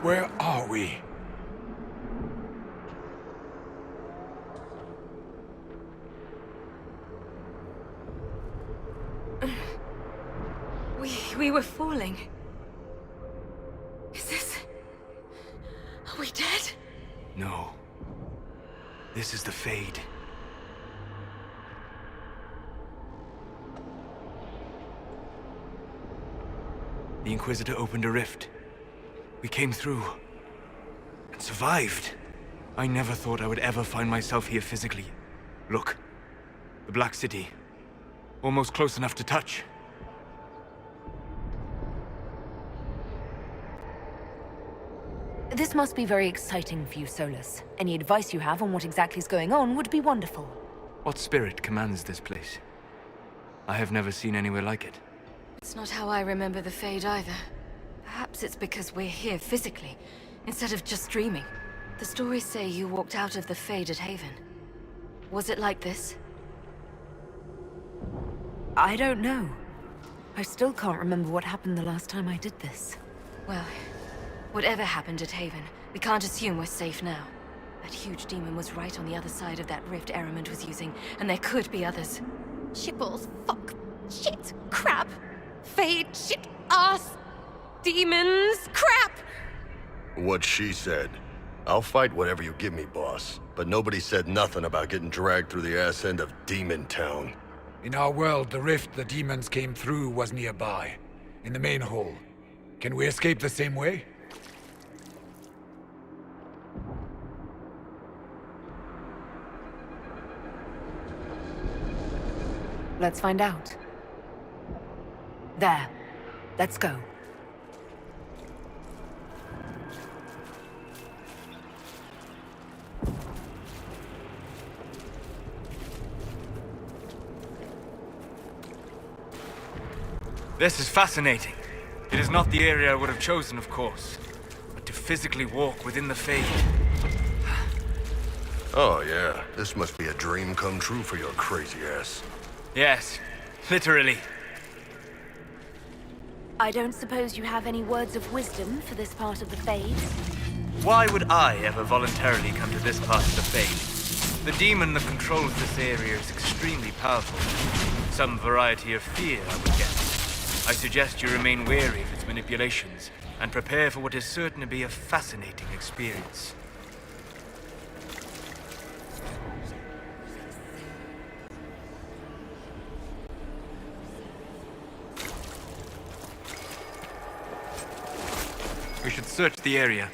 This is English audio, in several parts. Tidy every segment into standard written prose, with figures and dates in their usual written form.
Where are we? We were falling. Is this... Are we dead? No. This is the Fade. The Inquisitor opened a rift. We came through. And survived. I never thought I would ever find myself here physically. Look. The Black City. Almost close enough to touch. This must be very exciting for you, Solas. Any advice you have on what exactly is going on would be wonderful. What spirit commands this place? I have never seen anywhere like it. It's not how I remember the Fade either. Perhaps it's because we're here physically, instead of just dreaming. The stories say you walked out of the Fade at Haven. Was it like this? I don't know. I still can't remember what happened the last time I did this. Well, whatever happened at Haven, we can't assume we're safe now. That huge demon was right on the other side of that rift Eramond was using, and there could be others. Shitballs, fuck, shit, crap, Fade, shit, ass, demons, crap! What she said. I'll fight whatever you give me, boss. But nobody said nothing about getting dragged through the ass end of Demon Town. In our world, the rift the demons came through was nearby, in the main hall. Can we escape the same way? Let's find out. There. Let's go. This is fascinating. It is not the area I would have chosen, of course. But to physically walk within the Fade... Oh yeah, this must be a dream come true for your crazy ass. Yes, literally. I don't suppose you have any words of wisdom for this part of the Fade? Why would I ever voluntarily come to this part of the Fade? The demon that controls this area is extremely powerful. Some variety of fear, I would guess. I suggest you remain wary of its manipulations, and prepare for what is certain to be a fascinating experience. We should search the area.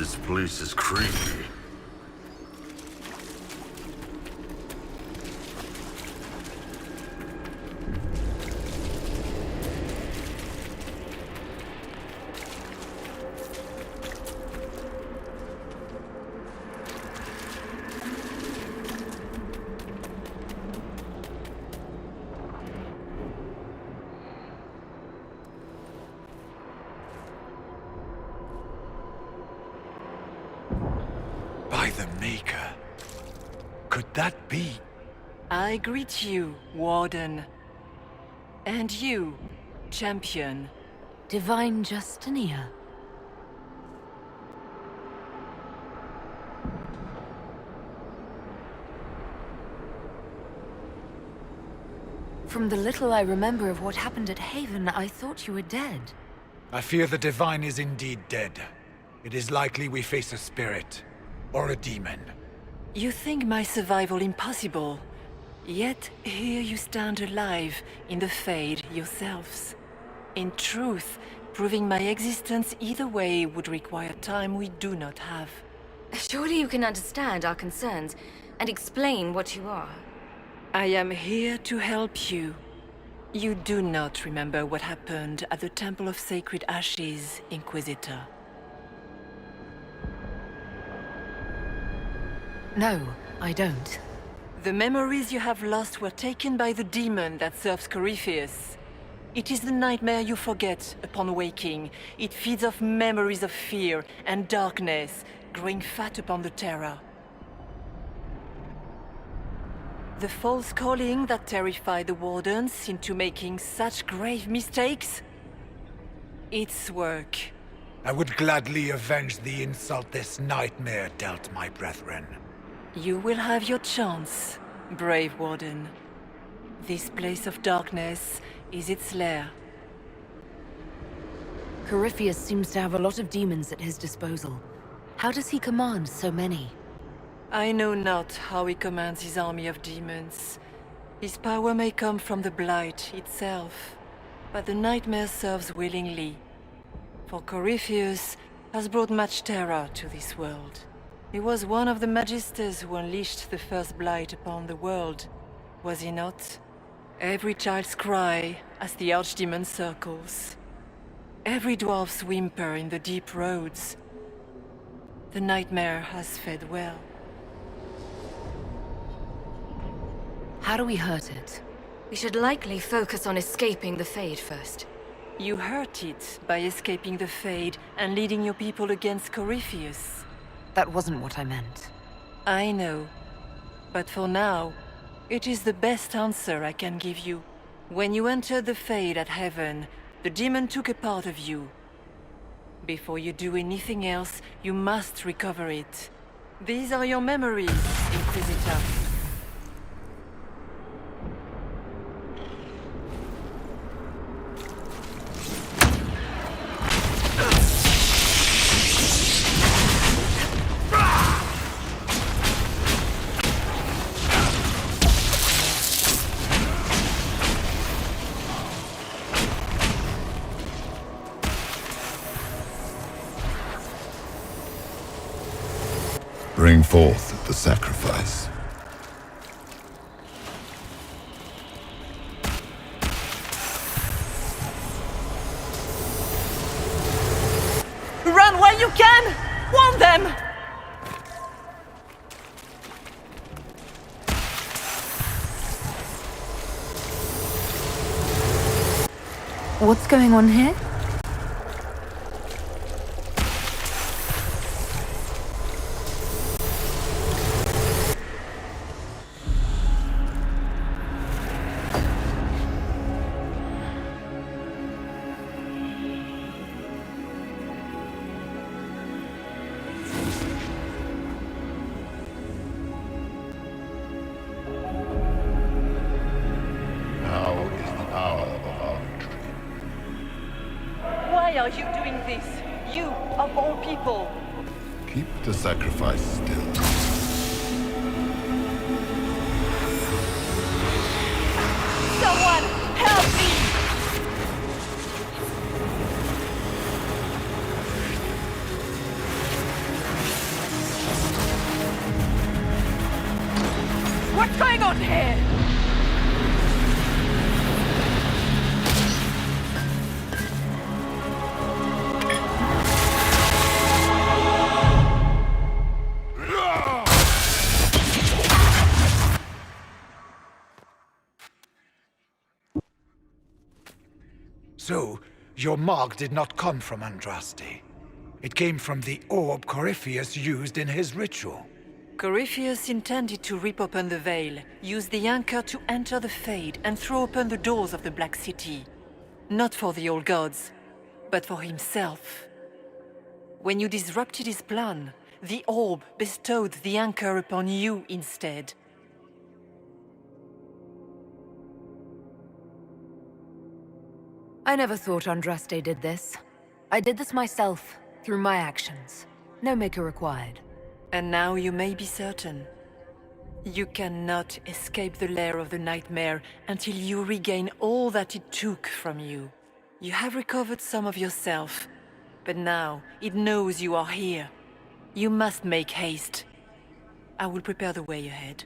This place is creepy. By the Maker. Could that be? I greet you, Warden. And you, Champion. Divine Justinia. From the little I remember of what happened at Haven, I thought you were dead. I fear the Divine is indeed dead. It is likely we face a spirit. Or a demon. You think my survival impossible, yet here you stand alive in the Fade yourselves. In truth, proving my existence either way would require time we do not have. Surely you can understand our concerns and explain what you are. I am here to help you. You do not remember what happened at the Temple of Sacred Ashes, Inquisitor. No, I don't. The memories you have lost were taken by the demon that serves Corypheus. It is the nightmare you forget upon waking. It feeds off memories of fear and darkness, growing fat upon the terror. The false calling that terrified the Wardens into making such grave mistakes? Its work. I would gladly avenge the insult this nightmare dealt my brethren. You will have your chance, brave Warden. This place of darkness is its lair. Corypheus seems to have a lot of demons at his disposal. How does he command so many? I know not how he commands his army of demons. His power may come from the Blight itself, but the nightmare serves willingly. For Corypheus has brought much terror to this world. He was one of the Magisters who unleashed the first Blight upon the world, was he not? Every child's cry as the Archdemon circles. Every dwarf's whimper in the deep roads. The nightmare has fed well. How do we hurt it? We should likely focus on escaping the Fade first. You hurt it by escaping the Fade and leading your people against Corypheus. That wasn't what I meant. I know. But for now, it is the best answer I can give you. When you entered the Fade at Heaven, the demon took a part of you. Before you do anything else, you must recover it. These are your memories, Inquisitor. Bring forth the sacrifice. Run while you can! Warn them! What's going on here? Now is the hour of our victory. Why are you doing this? You, of all people! Keep the sacrifice still. Someone, help me! What's going on here? So, your mark did not come from Andraste. It came from the orb Corypheus used in his ritual. Corypheus intended to rip open the veil, use the anchor to enter the Fade, and throw open the doors of the Black City. Not for the old gods, but for himself. When you disrupted his plan, the orb bestowed the anchor upon you instead. I never thought Andraste did this. I did this myself, through my actions. No maker required. And now you may be certain. You cannot escape the lair of the nightmare until you regain all that it took from you. You have recovered some of yourself, but now it knows you are here. You must make haste. I will prepare the way ahead.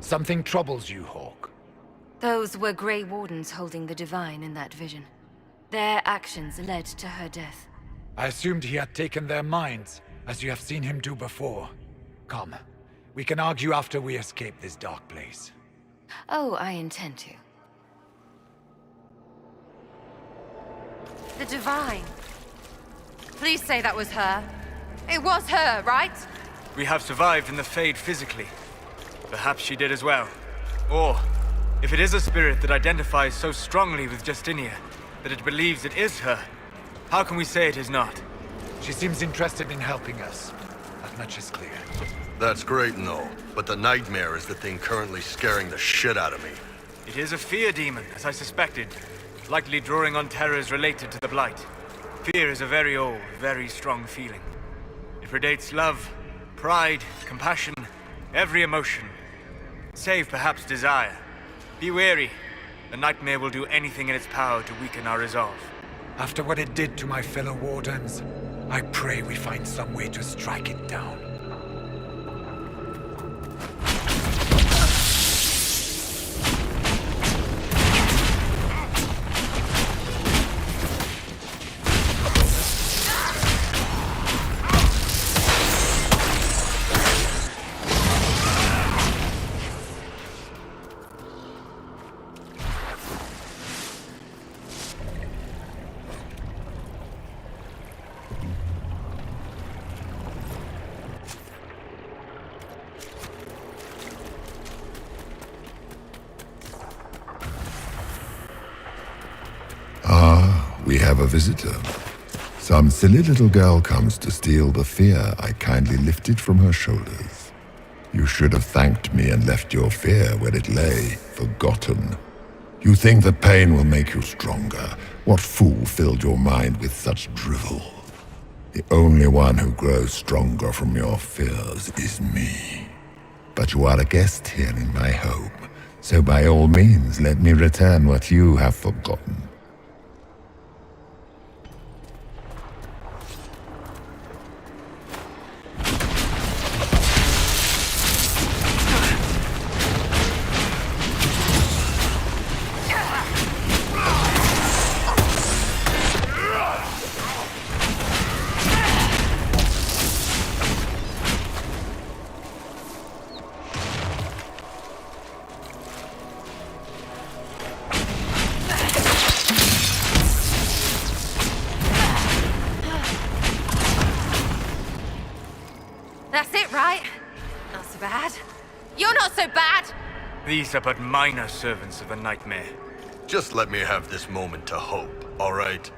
Something troubles you, Hawk. Those were Grey Wardens holding the Divine in that vision. Their actions led to her death. I assumed he had taken their minds, as you have seen him do before. Come, we can argue after we escape this dark place. Oh, I intend to. The Divine. Please say that was her. It was her, right? We have survived in the Fade physically. Perhaps she did as well. Or, if it is a spirit that identifies so strongly with Justinia, that it believes it is her, how can we say it is not? She seems interested in helping us. That much is clear. That's great and all, but the nightmare is the thing currently scaring the shit out of me. It is a fear demon, as I suspected, likely drawing on terrors related to the Blight. Fear is a very old, very strong feeling. It predates love, pride, compassion, every emotion. Save perhaps desire. Be wary. The nightmare will do anything in its power to weaken our resolve. After what it did to my fellow Wardens, I pray we find some way to strike it down. We have a visitor. Some silly little girl comes to steal the fear I kindly lifted from her shoulders. You should have thanked me and left your fear where it lay, forgotten. You think that pain will make you stronger. What fool filled your mind with such drivel? The only one who grows stronger from your fears is me. But you are a guest here in my home, so by all means let me return what you have forgotten. That's it, right? Not so bad. You're not so bad! These are but minor servants of the nightmare. Just let me have this moment to hope, all right?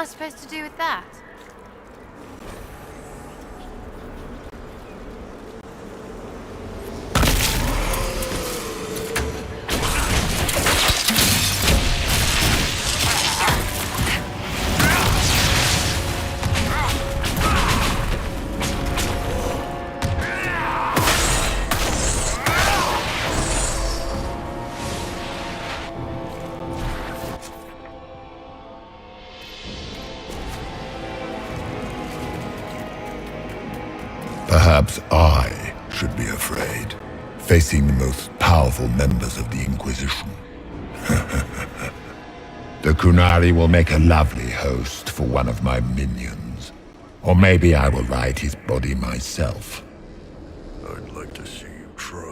I supposed to do with that? Perhaps I should be afraid, facing the most powerful members of the Inquisition. The Kunari will make a lovely host for one of my minions. Or maybe I will ride his body myself. I'd like to see you try.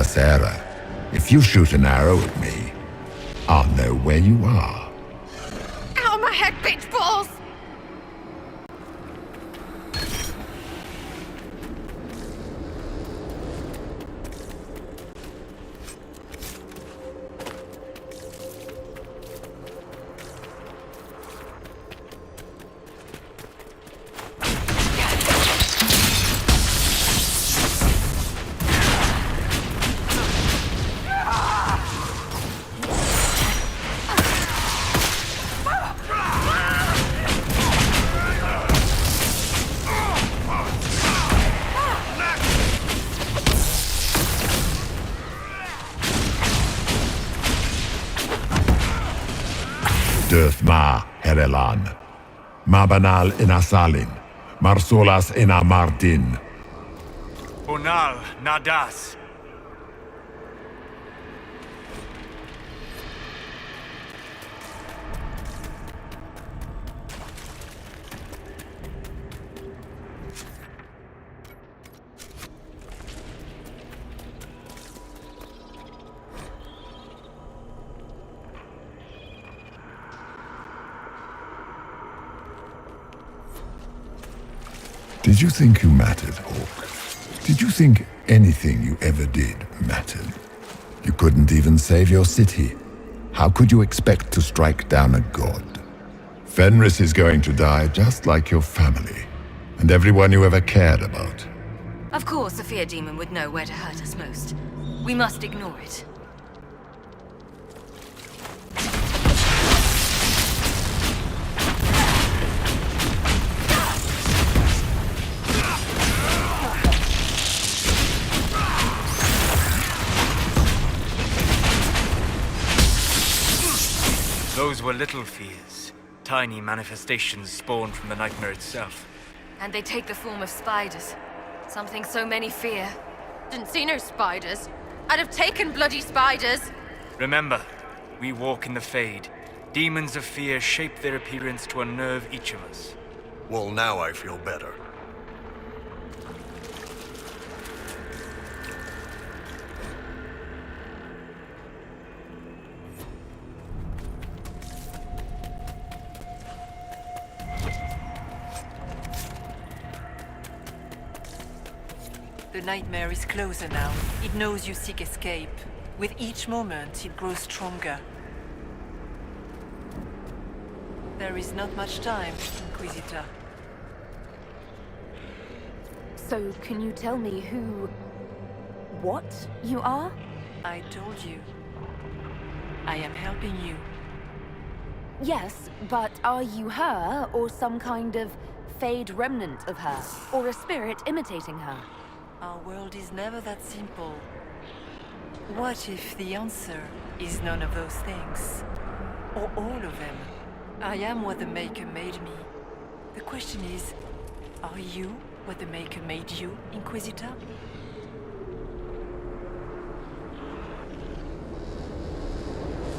Sera. If you shoot an arrow at me, I'll know where you are. Out of my head, bitch balls! Ma Herelan, Mabanal Inasalin, Marsolas Inamardin. Bonal Nadas. Did you think you mattered, Hawk? Did you think anything you ever did mattered? You couldn't even save your city. How could you expect to strike down a god? Fenris is going to die just like your family, and everyone you ever cared about. Of course, the fear demon would know where to hurt us most. We must ignore it. Those were little fears. Tiny manifestations spawned from the nightmare itself. And they take the form of spiders. Something so many fear. Didn't see no spiders. I'd have taken bloody spiders. Remember, we walk in the Fade. Demons of fear shape their appearance to unnerve each of us. Well, now I feel better. The nightmare is closer now. It knows you seek escape. With each moment, it grows stronger. There is not much time, Inquisitor. So, can you tell me what you are? I told you. I am helping you. Yes, but are you her, or some kind of Fade remnant of her? Or a spirit imitating her? Our world is never that simple. What if the answer is none of those things? Or all of them? I am what the Maker made me. The question is, are you what the Maker made you, Inquisitor?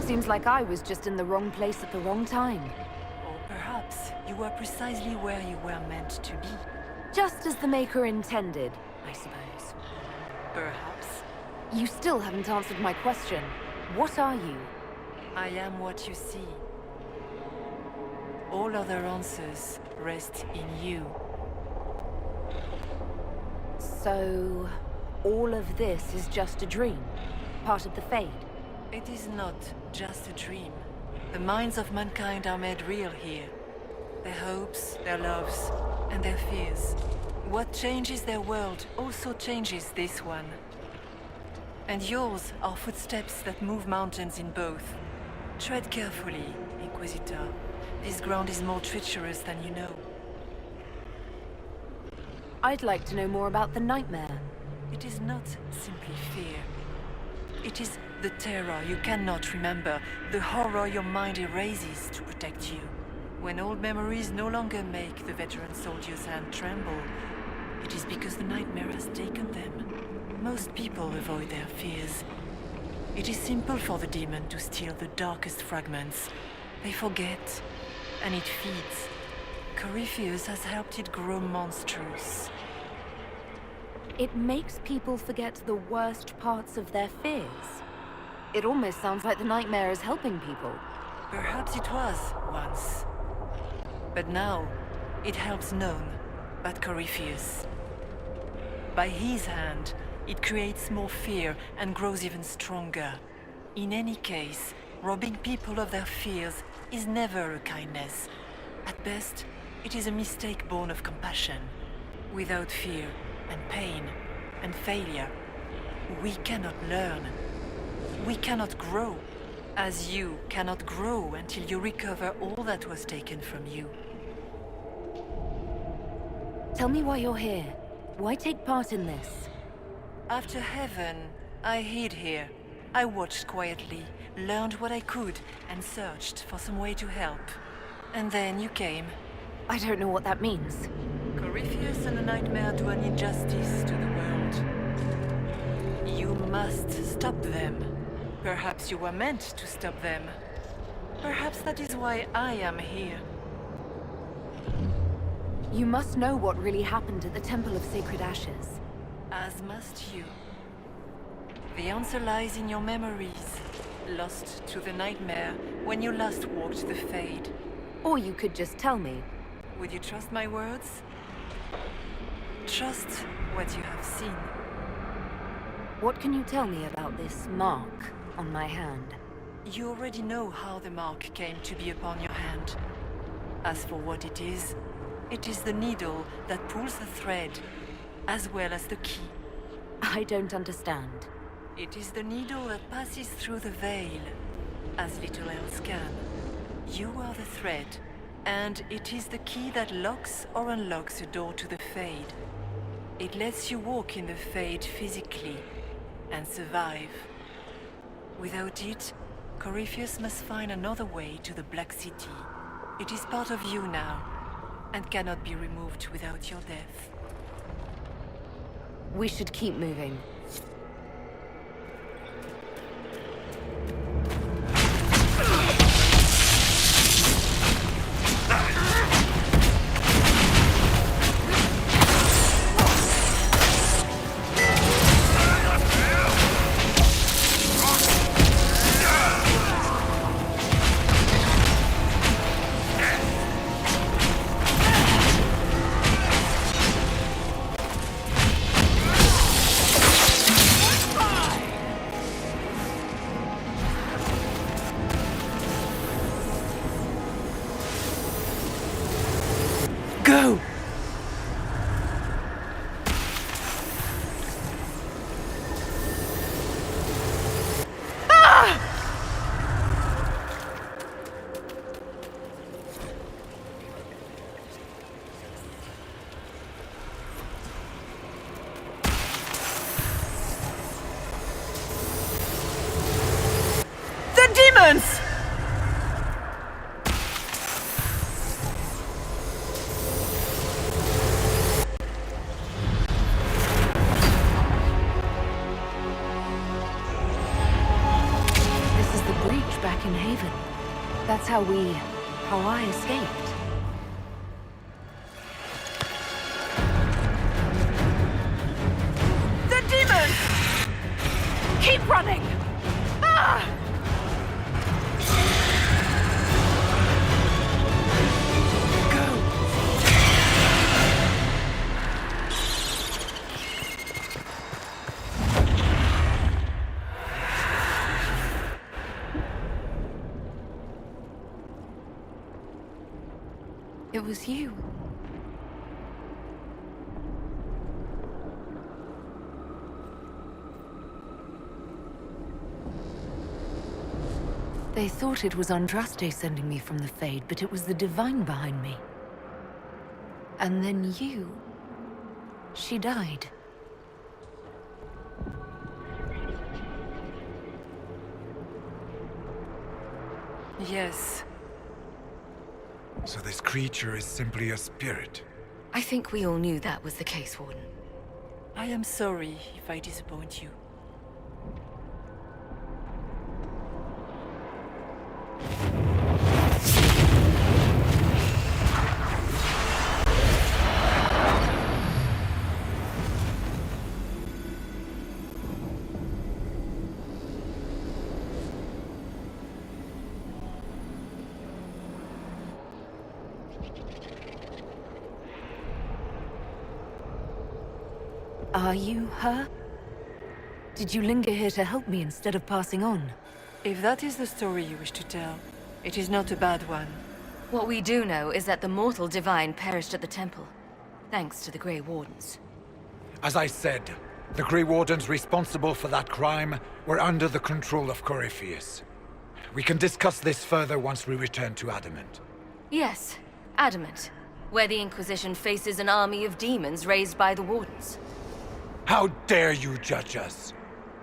Seems like I was just in the wrong place at the wrong time. Or perhaps you were precisely where you were meant to be. Just as the Maker intended, I suppose. Perhaps. You still haven't answered my question. What are you? I am what you see. All other answers rest in you. So, all of this is just a dream? Part of the Fade? It is not just a dream. The minds of mankind are made real here. Their hopes, their loves, and their fears. What changes their world also changes this one. And yours are footsteps that move mountains in both. Tread carefully, Inquisitor. This ground is more treacherous than you know. I'd like to know more about the nightmare. It is not simply fear. It is the terror you cannot remember, the horror your mind erases to protect you. When old memories no longer make the veteran soldier's hand tremble, it is because the nightmare has taken them. Most people avoid their fears. It is simple for the demon to steal the darkest fragments. They forget, and it feeds. Corypheus has helped it grow monstrous. It makes people forget the worst parts of their fears. It almost sounds like the nightmare is helping people. Perhaps it was once. But now, it helps none but Corypheus. By his hand, it creates more fear and grows even stronger. In any case, robbing people of their fears is never a kindness. At best, it is a mistake born of compassion. Without fear and pain and failure, we cannot learn. We cannot grow, as you cannot grow until you recover all that was taken from you. Tell me why you're here. Why take part in this? After heaven, I hid here. I watched quietly, learned what I could, and searched for some way to help. And then you came. I don't know what that means. Corypheus and the nightmare do an injustice to the world. You must stop them. Perhaps you were meant to stop them. Perhaps that is why I am here. You must know what really happened at the Temple of Sacred Ashes. As must you. The answer lies in your memories, lost to the nightmare when you last walked the Fade. Or you could just tell me. Would you trust my words? Trust what you have seen. What can you tell me about this mark on my hand? You already know how the mark came to be upon your hand. As for what it is the needle that pulls the thread, as well as the key. I don't understand. It is the needle that passes through the veil, as little else can. You are the thread, and it is the key that locks or unlocks a door to the Fade. It lets you walk in the Fade physically, and survive. Without it, Corypheus must find another way to the Black City. It is part of you now, and cannot be removed without your death. We should keep moving. demons! This is the breach back in Haven. That's how I escaped. The demons! Keep running! Ah! It was you. They thought it was Andraste sending me from the Fade, but it was the Divine behind me. And then you... She died. Yes. So this creature is simply a spirit. I think we all knew that was the case, Warden. I am sorry if I disappoint you. Are you her? Did you linger here to help me instead of passing on? If that is the story you wish to tell, it is not a bad one. What we do know is that the mortal divine perished at the temple, thanks to the Grey Wardens. As I said, the Grey Wardens responsible for that crime were under the control of Corypheus. We can discuss this further once we return to Adamant. Yes, Adamant, where the Inquisition faces an army of demons raised by the Wardens. How dare you judge us?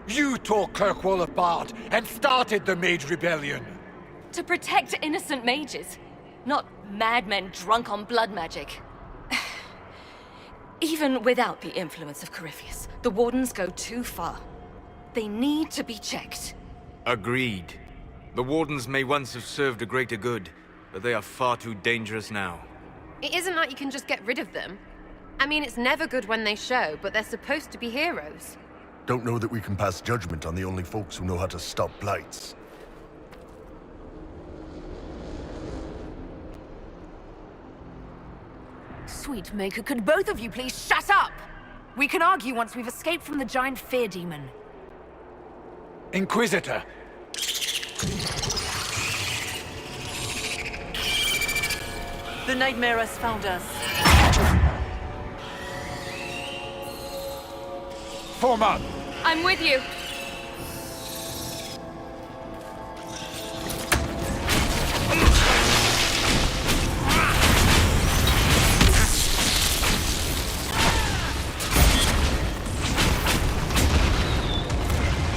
You tore Kirkwall apart and started the Mage Rebellion! To protect innocent mages, not madmen drunk on blood magic. Even without the influence of Corypheus, the Wardens go too far. They need to be checked. Agreed. The Wardens may once have served a greater good, but they are far too dangerous now. It isn't like you can just get rid of them. I mean, it's never good when they show, but they're supposed to be heroes. Don't know that we can pass judgment on the only folks who know how to stop blights. Sweet Maker, could both of you please shut up? We can argue once we've escaped from the giant fear demon. Inquisitor! The nightmare has found us. Form up! I'm with you.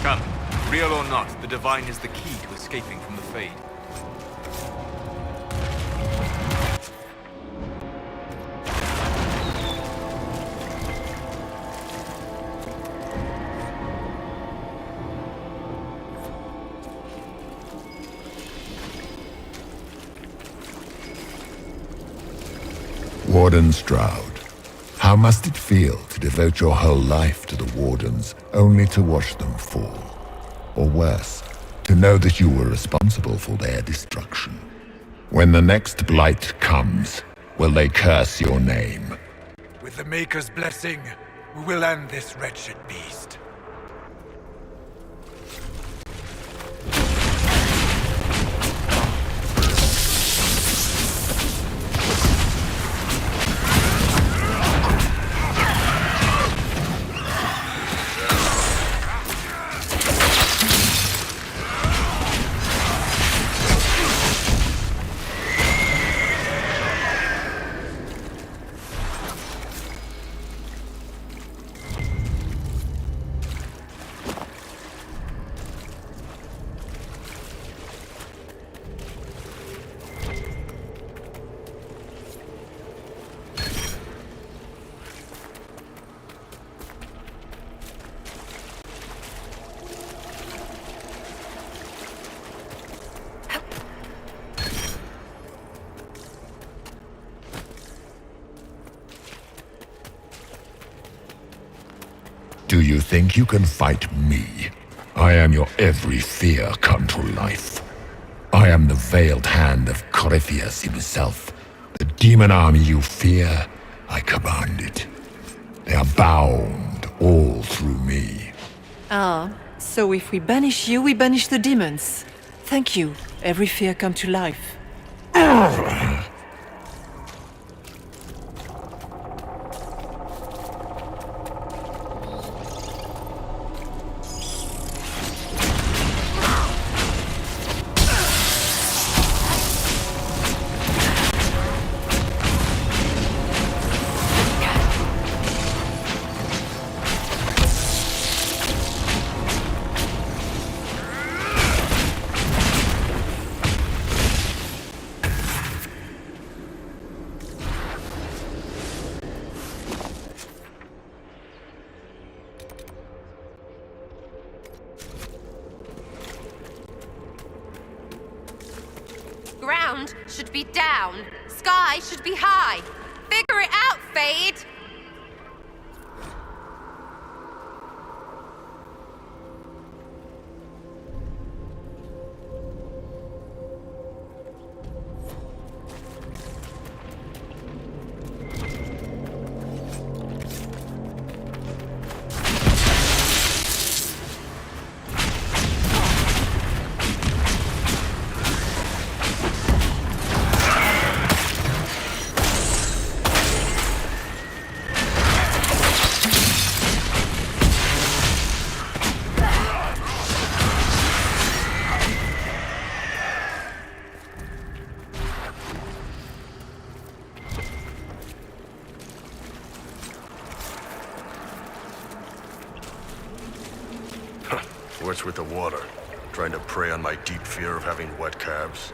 Come, real or not, the Divine is the key to escaping from the Fade. Warden Stroud, how must it feel to devote your whole life to the Wardens only to watch them fall? Or worse, to know that you were responsible for their destruction? When the next blight comes, will they curse your name? With the Maker's blessing, we will end this wretched beast. Do you think you can fight me? I am your every fear come to life. I am the veiled hand of Corypheus himself. The demon army you fear, I command it. They are bound all through me. Ah, so if we banish you, we banish the demons. Thank you. Every fear come to life. Ground should be down. Sky should be high. Figure it out, Fade! What's with the water? Trying to prey on my deep fear of having wet calves?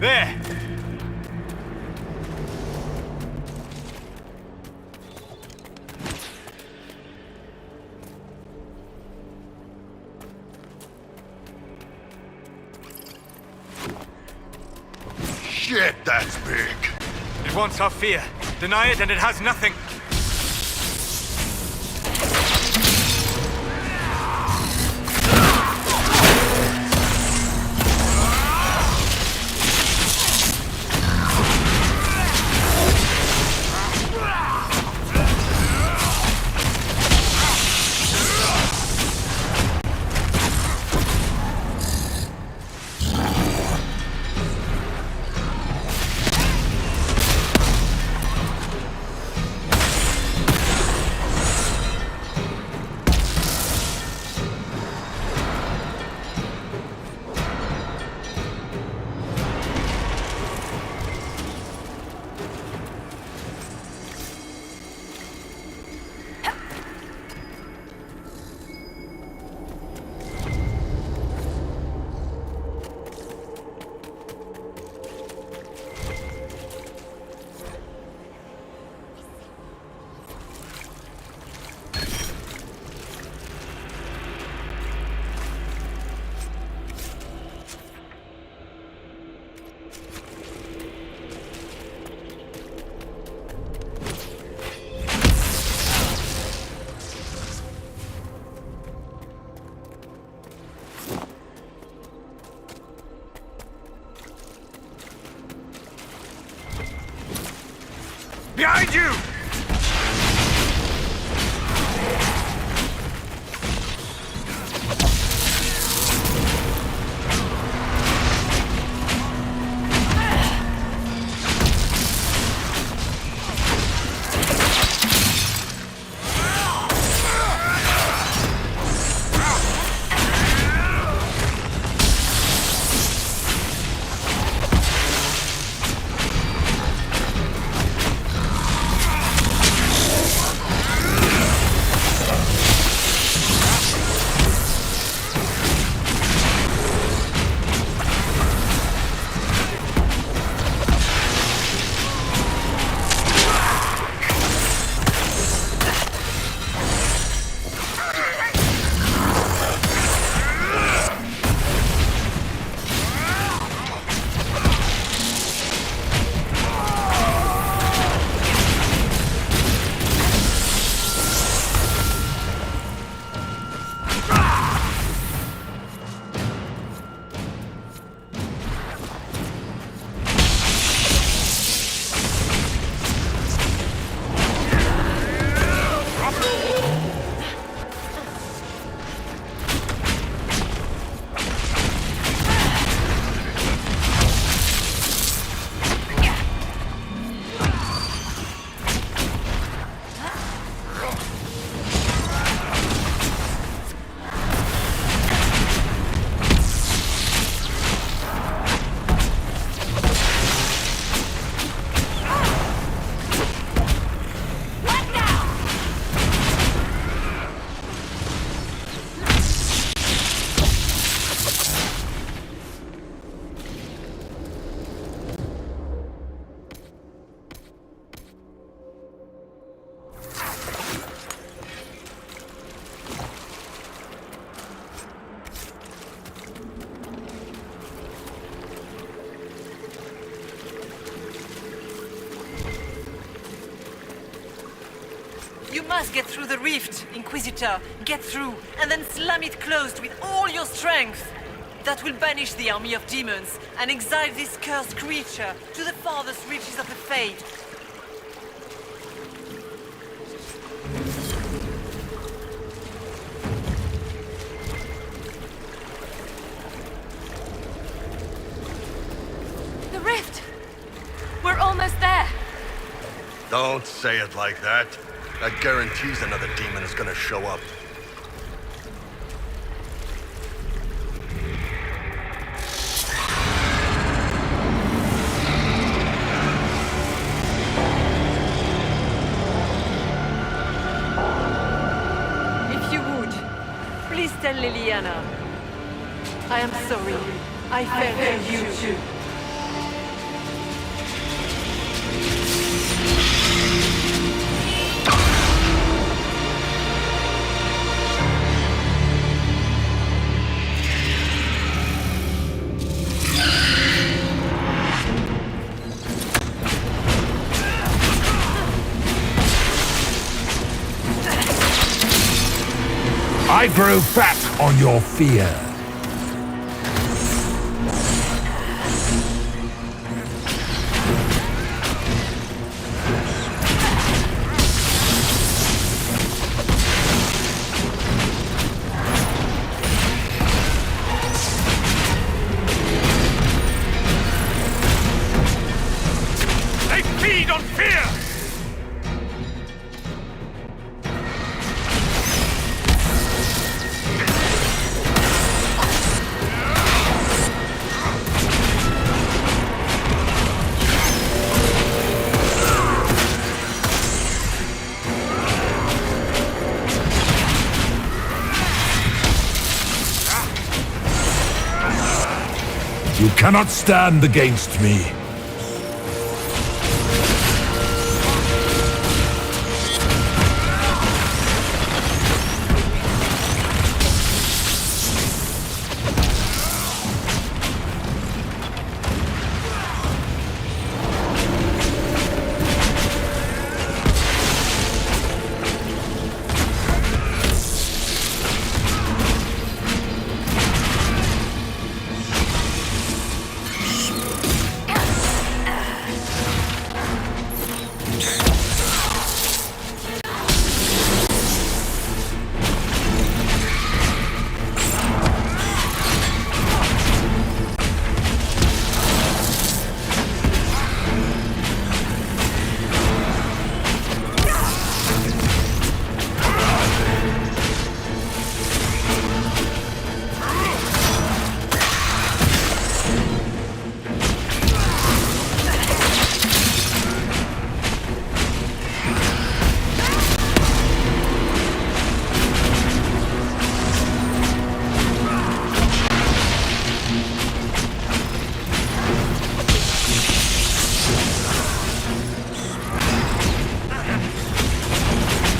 There! Shit, that's big! It wants our fear. Deny it and it has nothing. behind you! You must get through the rift, Inquisitor. Get through, and then slam it closed with all your strength. That will banish the army of demons and exile this cursed creature to the farthest reaches of the Fade. The rift! We're almost there! Don't say it like that. That guarantees another demon is gonna show up. If you would, please tell Liliana. I am sorry. I failed you too. I grow fat on your fear. They feed on fear! You cannot stand against me.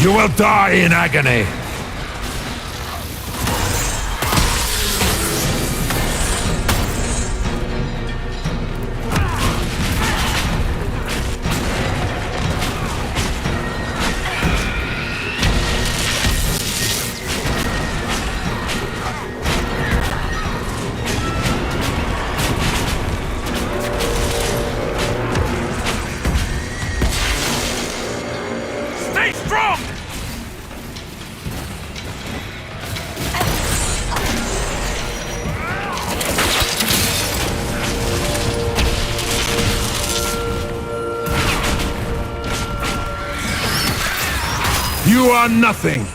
You will die in agony! Stay strong! You are nothing!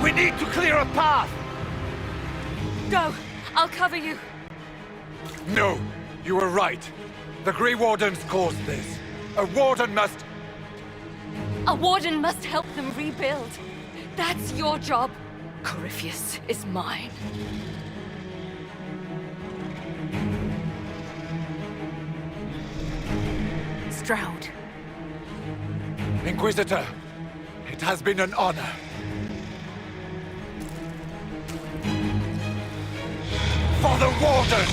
We need to clear a path! Go! I'll cover you. No, you were right. The Grey Wardens caused this. A Warden must... A warden must help them rebuild. That's your job. Corypheus is mine. Stroud. Inquisitor, it has been an honor. For the Warden!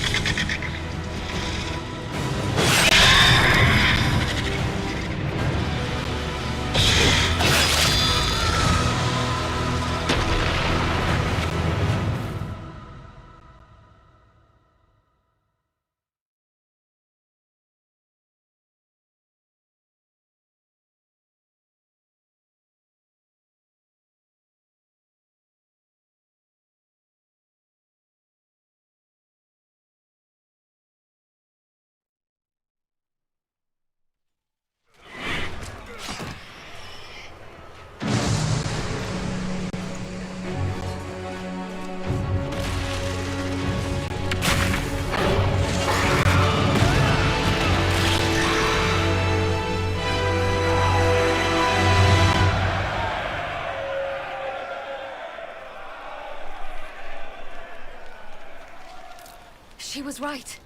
She was right.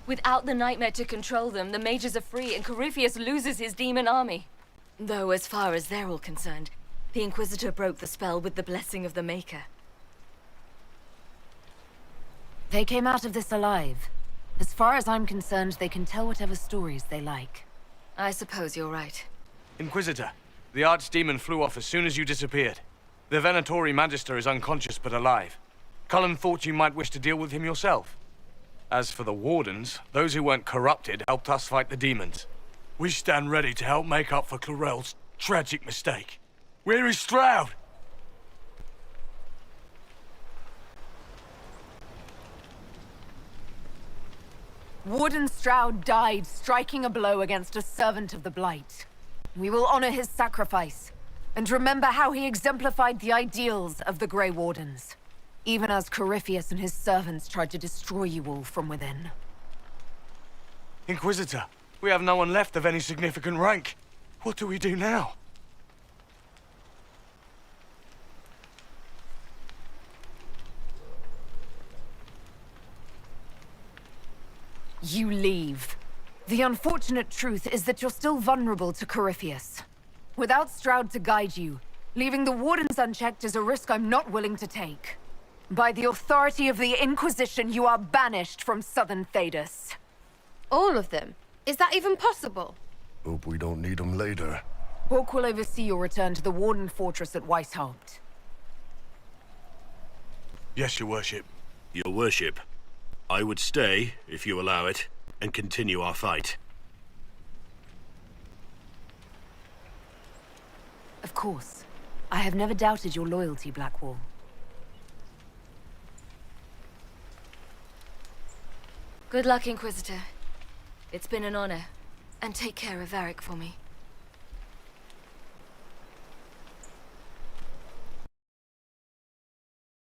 Without the nightmare to control them, the mages are free and Corypheus loses his demon army. Though as far as they're all concerned, the Inquisitor broke the spell with the blessing of the Maker. They came out of this alive. As far as I'm concerned, they can tell whatever stories they like. I suppose you're right. Inquisitor, the Archdemon flew off as soon as you disappeared. The Venatori Magister is unconscious but alive. Cullen thought you might wish to deal with him yourself. As for the Wardens, those who weren't corrupted helped us fight the demons. We stand ready to help make up for Clarel's tragic mistake. Where is Stroud? Warden Stroud died striking a blow against a servant of the Blight. We will honor his sacrifice, and remember how he exemplified the ideals of the Grey Wardens, even as Corypheus and his servants tried to destroy you all from within. Inquisitor, we have no one left of any significant rank. What do we do now? You leave. The unfortunate truth is that you're still vulnerable to Corypheus. Without Stroud to guide you, leaving the Wardens unchecked is a risk I'm not willing to take. By the authority of the Inquisition, you are banished from Southern Thedas. All of them? Is that even possible? Hope we don't need them later. Hawk will oversee your return to the Warden Fortress at Weishaupt. Yes, Your Worship. Your Worship, I would stay, if you allow it, and continue our fight. Of course. I have never doubted your loyalty, Blackwall. Good luck, Inquisitor. It's been an honor. And take care of Varric for me.